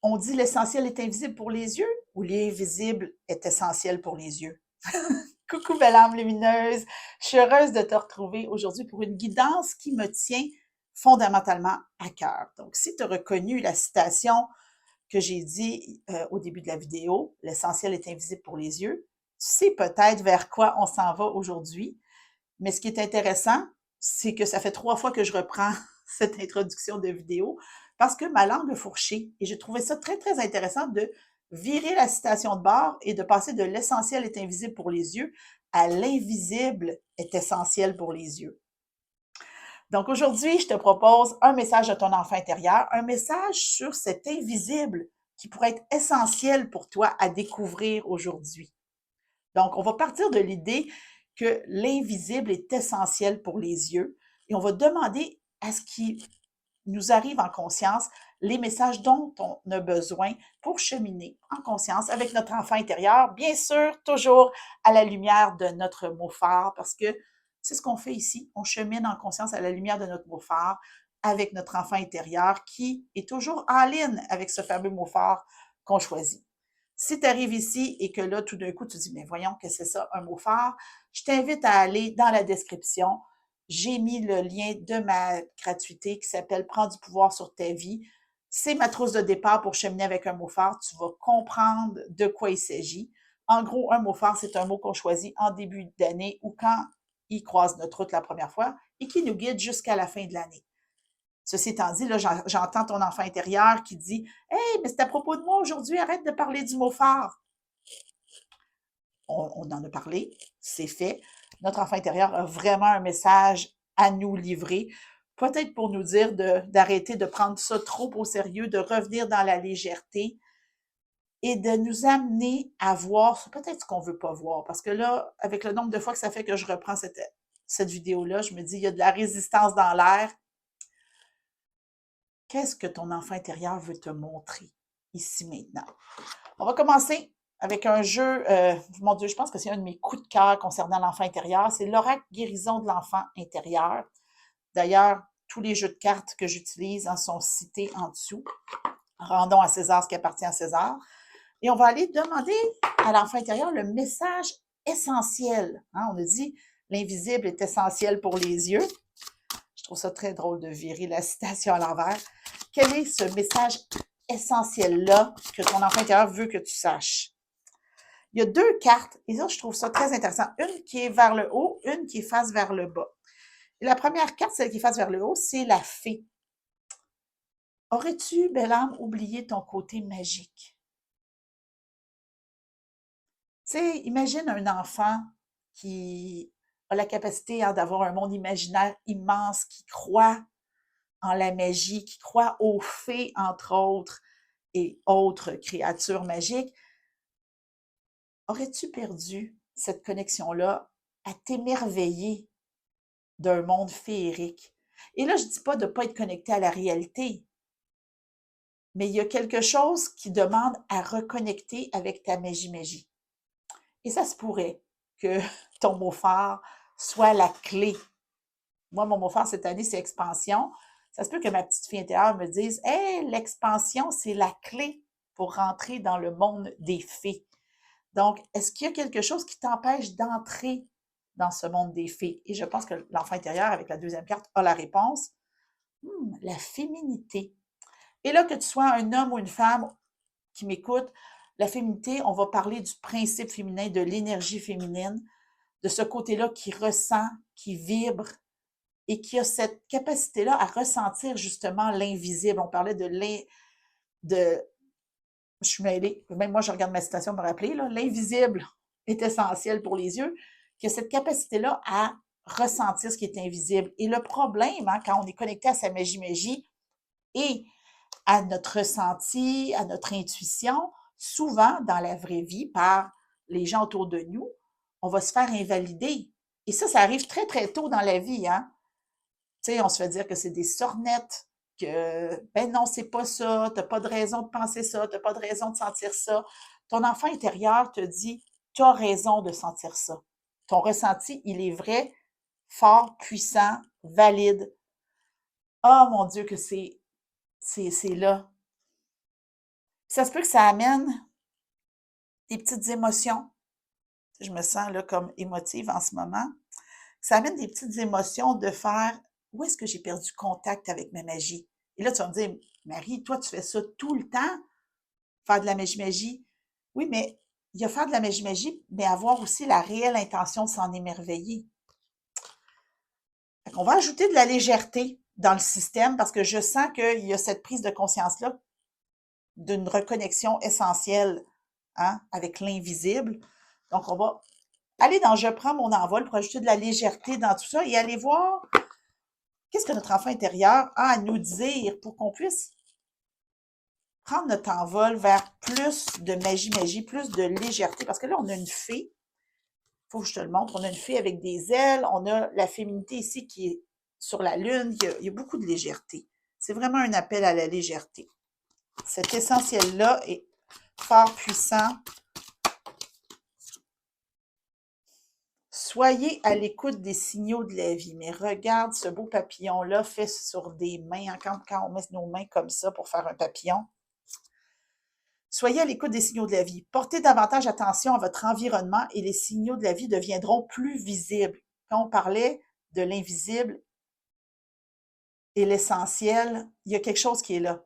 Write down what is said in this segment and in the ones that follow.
On dit l'essentiel est invisible pour les yeux ou l'invisible est essentiel pour les yeux? Coucou belle âme lumineuse, je suis heureuse de te retrouver aujourd'hui pour une guidance qui me tient fondamentalement à cœur. Donc, si tu as reconnu la citation que j'ai dit au début de la vidéo, l'essentiel est invisible pour les yeux, tu sais peut-être vers quoi on s'en va aujourd'hui. Mais ce qui est intéressant, c'est que ça fait 3 fois que je reprends cette introduction de vidéo parce que ma langue a fourché et j'ai trouvé ça très, très intéressant de virer la citation de bord et de passer de l'essentiel est invisible pour les yeux à l'invisible est essentiel pour les yeux. Donc aujourd'hui, je te propose un message de ton enfant intérieur, un message sur cet invisible qui pourrait être essentiel pour toi à découvrir aujourd'hui. Donc, on va partir de l'idée que l'invisible est essentiel pour les yeux et on va demander à ce qui nous arrive en conscience les messages dont on a besoin pour cheminer en conscience avec notre enfant intérieur, bien sûr, toujours à la lumière de notre mot phare, parce que c'est ce qu'on fait ici, on chemine en conscience à la lumière de notre mot phare avec notre enfant intérieur qui est toujours en ligne avec ce fameux mot phare qu'on choisit. Si tu arrives ici et que là, tout d'un coup, tu dis, mais voyons que c'est ça, un mot phare, je t'invite à aller dans la description. J'ai mis le lien de ma gratuité qui s'appelle Prends du pouvoir sur ta vie. C'est ma trousse de départ pour cheminer avec un mot phare. Tu vas comprendre de quoi il s'agit. En gros, un mot phare, c'est un mot qu'on choisit en début d'année ou quand il croise notre route la première fois et qui nous guide jusqu'à la fin de l'année. Ceci étant dit, là, j'entends ton enfant intérieur qui dit Hey, mais c'est à propos de moi aujourd'hui, arrête de parler du mot phare. On en a parlé, c'est fait. Notre enfant intérieur a vraiment un message à nous livrer, peut-être pour nous dire d'arrêter de prendre ça trop au sérieux, de revenir dans la légèreté et de nous amener à voir peut-être ce qu'on veut pas voir. Parce que là, avec le nombre de fois que ça fait que je reprends cette vidéo-là, je me dis, il y a de la résistance dans l'air. Qu'est-ce que ton enfant intérieur veut te montrer ici maintenant? On va commencer avec un jeu, mon Dieu, je pense que c'est un de mes coups de cœur concernant l'enfant intérieur. C'est l'oracle guérison de l'enfant intérieur. D'ailleurs, tous les jeux de cartes que j'utilise en sont cités en dessous. Rendons à César ce qui appartient à César. Et on va aller demander à l'enfant intérieur le message essentiel. Hein, on a dit l'invisible est essentiel pour les yeux. Je trouve ça très drôle de virer la citation à l'envers. Quel est ce message essentiel-là que ton enfant intérieur veut que tu saches? Il y a 2 cartes, et ça, je trouve ça très intéressant. Une qui est vers le haut, une qui est face vers le bas. Et la première carte, celle qui est face vers le haut, c'est la fée. Aurais-tu, belle âme, oublié ton côté magique? Tu sais, imagine un enfant qui a la capacité hein, d'avoir un monde imaginaire immense, qui croit en la magie, qui croit aux fées, entre autres, et autres créatures magiques. Aurais-tu perdu cette connexion-là à t'émerveiller d'un monde féerique? Et là, je ne dis pas de ne pas être connecté à la réalité, mais il y a quelque chose qui demande à reconnecter avec ta magie-magie. Et ça se pourrait que ton mot phare soit la clé. Moi, mon mot phare cette année, c'est expansion. Ça se peut que ma petite fille intérieure me dise Hey, l'expansion, c'est la clé pour rentrer dans le monde des fées. Donc, est-ce qu'il y a quelque chose qui t'empêche d'entrer dans ce monde des fées? Et je pense que l'enfant intérieur, avec la deuxième carte, a la réponse. La féminité. Et là, que tu sois un homme ou une femme qui m'écoute, la féminité, on va parler du principe féminin, de l'énergie féminine, de ce côté-là qui ressent, qui vibre et qui a cette capacité-là à ressentir justement l'invisible. On parlait de je suis mêlée, même moi je regarde ma citation pour me rappeler, là, l'invisible est essentiel pour les yeux, qui a cette capacité-là à ressentir ce qui est invisible. Et le problème, hein, quand on est connecté à sa magie-magie et à notre ressenti, à notre intuition, souvent dans la vraie vie, par les gens autour de nous, on va se faire invalider. Et ça arrive très, très tôt dans la vie. Hein? Tu sais, on se fait dire que c'est des sornettes, que ben non, c'est pas ça, t'as pas de raison de penser ça, t'as pas de raison de sentir ça. Ton enfant intérieur te dit, tu as raison de sentir ça. Ton ressenti, il est vrai, fort, puissant, valide. Oh mon Dieu, que c'est là. Ça se peut que ça amène des petites émotions. Je me sens là comme émotive en ce moment. Ça amène des petites émotions de faire où est-ce que j'ai perdu contact avec ma magie? Et là, tu vas me dire, Marie, toi, tu fais ça tout le temps, faire de la magie-magie. Oui, mais il y a faire de la magie-magie, mais avoir aussi la réelle intention de s'en émerveiller. On va ajouter de la légèreté dans le système parce que je sens qu'il y a cette prise de conscience-là d'une reconnexion essentielle hein, avec l'invisible. Donc, on va aller dans Je prends mon envol pour ajouter de la légèreté dans tout ça et aller voir qu'est-ce que notre enfant intérieur a à nous dire pour qu'on puisse prendre notre envol vers plus de magie, plus de légèreté. Parce que là, on a une fée. Il faut que je te le montre. On a une fée avec des ailes. On a la féminité ici qui est sur la lune. Il y a beaucoup de légèreté. C'est vraiment un appel à la légèreté. Cet essentiel-là est fort puissant. Soyez à l'écoute des signaux de la vie. Mais regarde ce beau papillon-là fait sur des mains. Quand on met nos mains comme ça pour faire un papillon. Soyez à l'écoute des signaux de la vie. Portez davantage attention à votre environnement et les signaux de la vie deviendront plus visibles. Quand on parlait de l'invisible et l'essentiel, il y a quelque chose qui est là.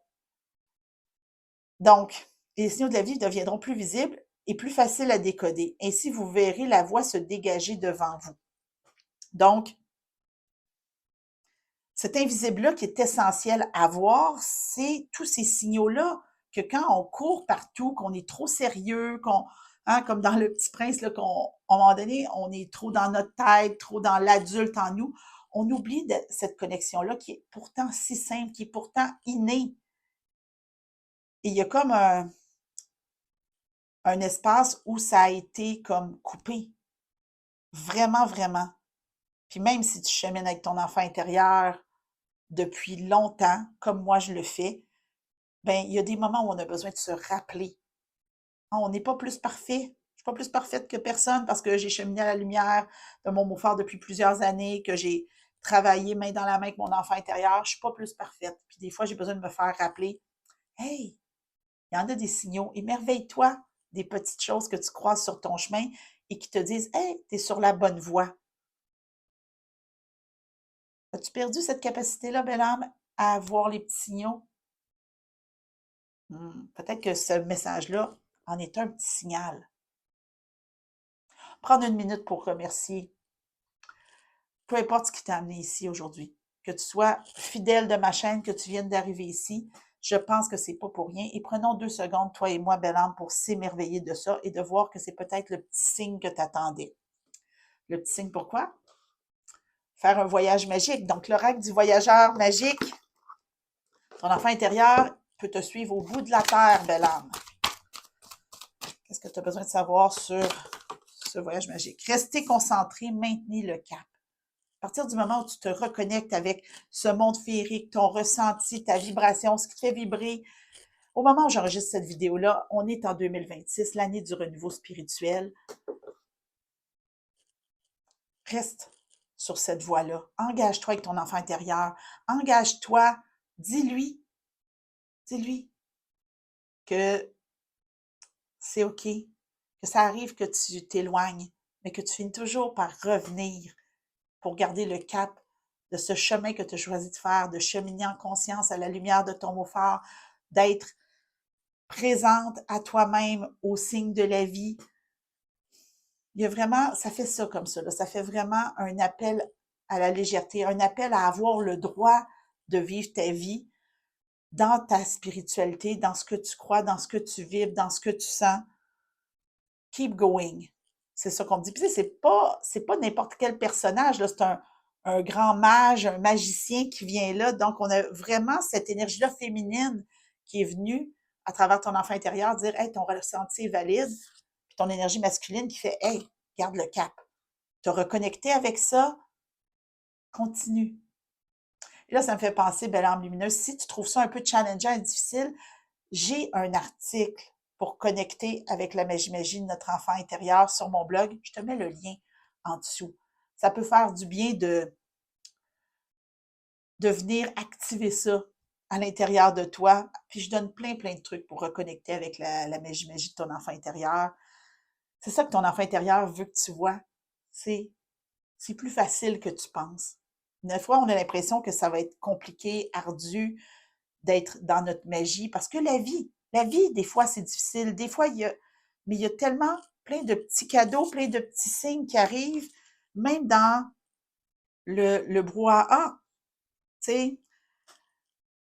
Donc, les signaux de la vie deviendront plus visibles et plus faciles à décoder. Ainsi, vous verrez la voie se dégager devant vous. Donc, cet invisible-là qui est essentiel à voir, c'est tous ces signaux-là que quand on court partout, qu'on est trop sérieux, hein, comme dans Le Petit Prince, là, à un moment donné, on est trop dans notre tête, trop dans l'adulte en nous, on oublie cette connexion-là qui est pourtant si simple, qui est pourtant innée. Et il y a comme un espace où ça a été comme coupé. Vraiment, vraiment. Puis même si tu chemines avec ton enfant intérieur depuis longtemps, comme moi je le fais, ben il y a des moments où on a besoin de se rappeler. Ah, on n'est pas plus parfait. Je ne suis pas plus parfaite que personne parce que j'ai cheminé à la lumière de mon beau-frère depuis plusieurs années, que j'ai travaillé main dans la main avec mon enfant intérieur. Je ne suis pas plus parfaite. Puis des fois, j'ai besoin de me faire rappeler, hey, il y en a des signaux. Émerveille-toi des petites choses que tu croises sur ton chemin et qui te disent, hey, tu es sur la bonne voie. As-tu perdu cette capacité-là, belle âme, à voir les petits signaux? Peut-être que ce message-là en est un petit signal. Prendre une minute pour remercier, peu importe ce qui t'a amené ici aujourd'hui. Que tu sois fidèle de ma chaîne, que tu viennes d'arriver ici, je pense que c'est pas pour rien. Et prenons 2 secondes, toi et moi, belle âme, pour s'émerveiller de ça et de voir que c'est peut-être le petit signe que tu attendais. Le petit signe pourquoi? Faire un voyage magique. Donc, l'oracle du voyageur magique, ton enfant intérieur peut te suivre au bout de la terre, belle âme. Qu'est-ce que tu as besoin de savoir sur ce voyage magique? Restez concentré, maintenez le cap. À partir du moment où tu te reconnectes avec ce monde féerique, ton ressenti, ta vibration, ce qui te fait vibrer, au moment où j'enregistre cette vidéo-là, on est en 2026, l'année du renouveau spirituel. Reste sur cette voie-là. Engage-toi avec ton enfant intérieur. Engage-toi. Dis-lui que c'est OK, que ça arrive que tu t'éloignes, mais que tu finis toujours par revenir pour garder le cap de ce chemin que tu as choisi de faire, de cheminer en conscience à la lumière de ton beau-frère, d'être présente à toi-même au signe de la vie. Il y a vraiment, ça fait ça comme ça, là, ça fait vraiment un appel à la légèreté, un appel à avoir le droit de vivre ta vie dans ta spiritualité, dans ce que tu crois, dans ce que tu vibres, dans ce que tu sens. Keep going. C'est ça qu'on me dit. Puis c'est pas n'importe quel personnage, là, c'est un grand mage, un magicien qui vient là. Donc, on a vraiment cette énergie-là féminine qui est venue à travers ton enfant intérieur dire, hey, ton ressenti est valide. Puis ton énergie masculine qui fait, hey, garde le cap. Te reconnecter avec ça, continue. Et là, ça me fait penser, belle âme lumineuse, si tu trouves ça un peu challengeant et difficile, j'ai un article pour connecter avec la magie de notre enfant intérieur sur mon blog. Je te mets le lien en dessous. Ça peut faire du bien de venir activer ça à l'intérieur de toi. Puis je donne plein de trucs pour reconnecter avec la magie de ton enfant intérieur. C'est ça que ton enfant intérieur veut que tu vois. C'est c'est plus facile que tu penses. Des fois, on a l'impression que ça va être compliqué, ardu d'être dans notre magie parce que la vie, des fois, c'est difficile. Des fois, mais il y a tellement plein de petits cadeaux, plein de petits signes qui arrivent, même dans le brouhaha. Tu sais,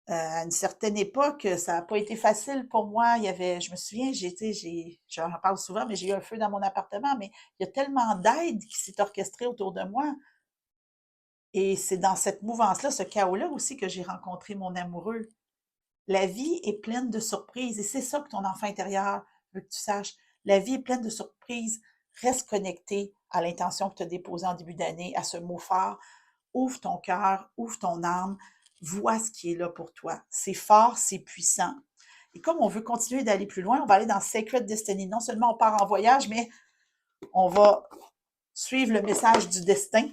à une certaine époque, ça n'a pas été facile pour moi. Je me souviens, j'en parle souvent, mais j'ai eu un feu dans mon appartement, mais il y a tellement d'aide qui s'est orchestrée autour de moi. Et c'est dans cette mouvance-là, ce chaos-là aussi que j'ai rencontré mon amoureux. La vie est pleine de surprises et c'est ça que ton enfant intérieur veut que tu saches. La vie est pleine de surprises. Reste connecté à l'intention que tu as déposée en début d'année, à ce mot fort. Ouvre ton cœur, ouvre ton âme, vois ce qui est là pour toi. C'est fort, c'est puissant. Et comme on veut continuer d'aller plus loin, on va aller dans Sacred Destiny. Non seulement on part en voyage, mais on va suivre le message du destin.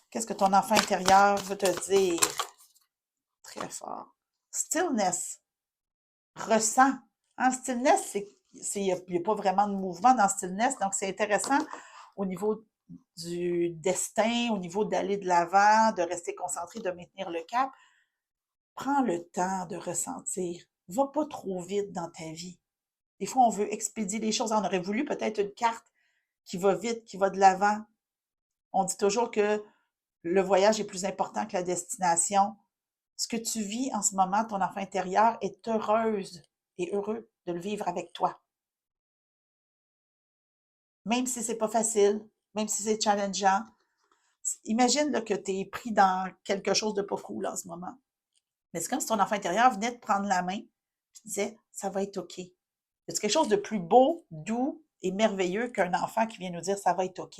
Qu'est-ce que ton enfant intérieur veut te dire? Très fort. Stillness. Ressent. En stillness, il n'y a pas vraiment de mouvement dans stillness, donc c'est intéressant au niveau du destin, au niveau d'aller de l'avant, de rester concentré, de maintenir le cap. Prends le temps de ressentir. Va pas trop vite dans ta vie. Des fois, on veut expédier les choses. On aurait voulu peut-être une carte qui va vite, qui va de l'avant. On dit toujours que le voyage est plus important que la destination. Ce que tu vis en ce moment, ton enfant intérieur est heureuse et heureux de le vivre avec toi. Même si c'est pas facile, même si c'est challengeant. Imagine là, que tu es pris dans quelque chose de pas cool en ce moment. Mais c'est comme si ton enfant intérieur venait te prendre la main et te disait ça va être OK. C'est quelque chose de plus beau, doux et merveilleux qu'un enfant qui vient nous dire ça va être OK.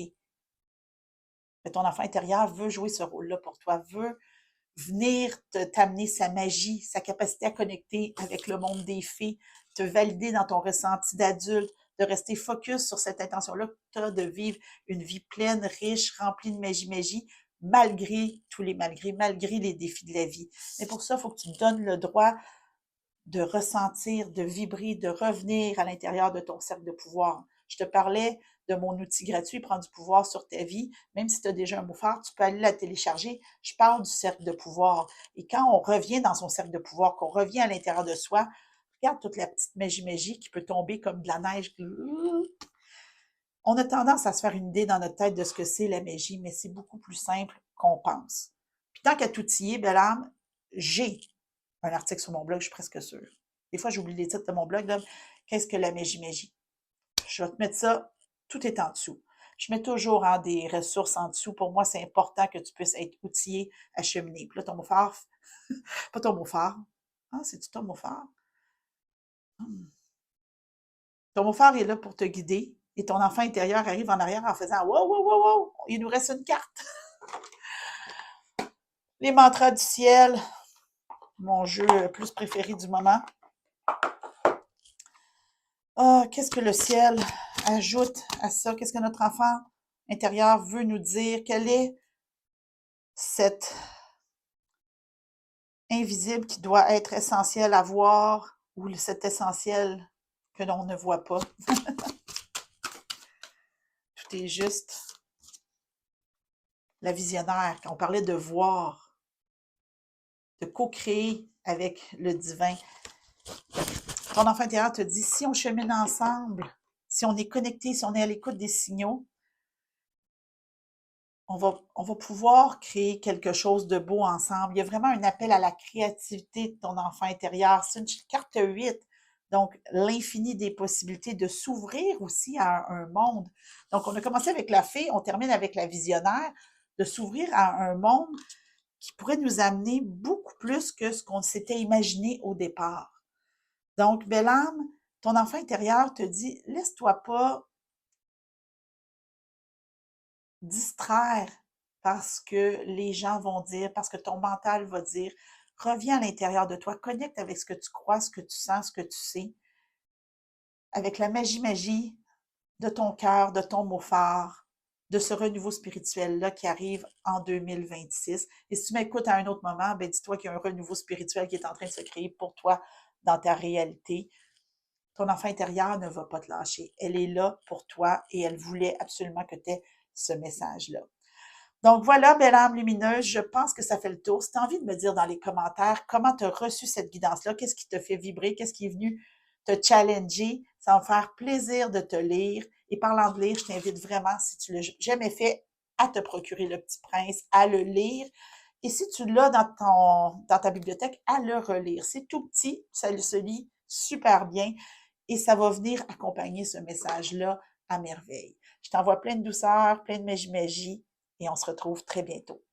Mais ton enfant intérieur veut jouer ce rôle-là pour toi, veut venir t'amener sa magie, sa capacité à connecter avec le monde des fées, te valider dans ton ressenti d'adulte, de rester focus sur cette intention-là que tu as de vivre une vie pleine, riche, remplie de magie, malgré tous les malgré les défis de la vie. Mais pour ça, il faut que tu te donnes le droit de ressentir, de vibrer, de revenir à l'intérieur de ton cercle de pouvoir. Je te parlais de mon outil gratuit, Prends du pouvoir sur ta vie. Même si tu as déjà un mot fort, tu peux aller la télécharger. Je parle du cercle de pouvoir. Et quand on revient dans son cercle de pouvoir, qu'on revient à l'intérieur de soi, regarde toute la petite magie qui peut tomber comme de la neige. On a tendance à se faire une idée dans notre tête de ce que c'est la magie, mais c'est beaucoup plus simple qu'on pense. Puis tant qu'à tout y est, belle âme, j'ai un article sur mon blog, je suis presque sûre. Des fois, j'oublie les titres de mon blog. Qu'est-ce que la magie? Je vais te mettre ça, tout est en dessous. Je mets toujours des ressources en dessous. Pour moi, c'est important que tu puisses être outillé à cheminer. Puis là, ton mot phare, pas ton mot phare. Ah, c'est-tu ton mot phare? Ton mot phare est là pour te guider et ton enfant intérieur arrive en arrière en faisant wow, wow, wow, wow, il nous reste une carte. Les mantras du ciel, mon jeu plus préféré du moment. Ah, qu'est-ce que le ciel ajoute à ça? Qu'est-ce que notre enfant intérieur veut nous dire? Quelle est cette invisible qui doit être essentielle à voir ou cet essentiel que l'on ne voit pas? Tout est juste. La visionnaire, quand on parlait de voir, de co-créer avec le divin. Ton enfant intérieur te dit, si on chemine ensemble, si on est connecté, si on est à l'écoute des signaux, on va pouvoir créer quelque chose de beau ensemble. Il y a vraiment un appel à la créativité de ton enfant intérieur. C'est une carte 8, donc l'infini des possibilités de s'ouvrir aussi à un monde. Donc, on a commencé avec la fée, on termine avec la visionnaire, de s'ouvrir à un monde qui pourrait nous amener beaucoup plus que ce qu'on s'était imaginé au départ. Donc, belle âme, ton enfant intérieur te dit, laisse-toi pas distraire parce que les gens vont dire, parce que ton mental va dire, reviens à l'intérieur de toi, connecte avec ce que tu crois, ce que tu sens, ce que tu sais, avec la magie de ton cœur, de ton mot phare. de ce renouveau spirituel-là qui arrive en 2026. Et si tu m'écoutes à un autre moment, ben dis-toi qu'il y a un renouveau spirituel qui est en train de se créer pour toi dans ta réalité. Ton enfant intérieur ne va pas te lâcher. Elle est là pour toi et elle voulait absolument que tu aies ce message-là. Donc voilà, belle âme lumineuse, je pense que ça fait le tour. Si tu as envie de me dire dans les commentaires comment tu as reçu cette guidance-là, qu'est-ce qui te fait vibrer, qu'est-ce qui est venu te challenger, ça va me faire plaisir de te lire. Et parlant de lire, je t'invite vraiment, si tu l'as jamais fait, à te procurer Le Petit Prince, à le lire. Et si tu l'as dans ta bibliothèque, à le relire. C'est tout petit, ça se lit super bien et ça va venir accompagner ce message-là à merveille. Je t'envoie plein de douceur, plein de magie et on se retrouve très bientôt.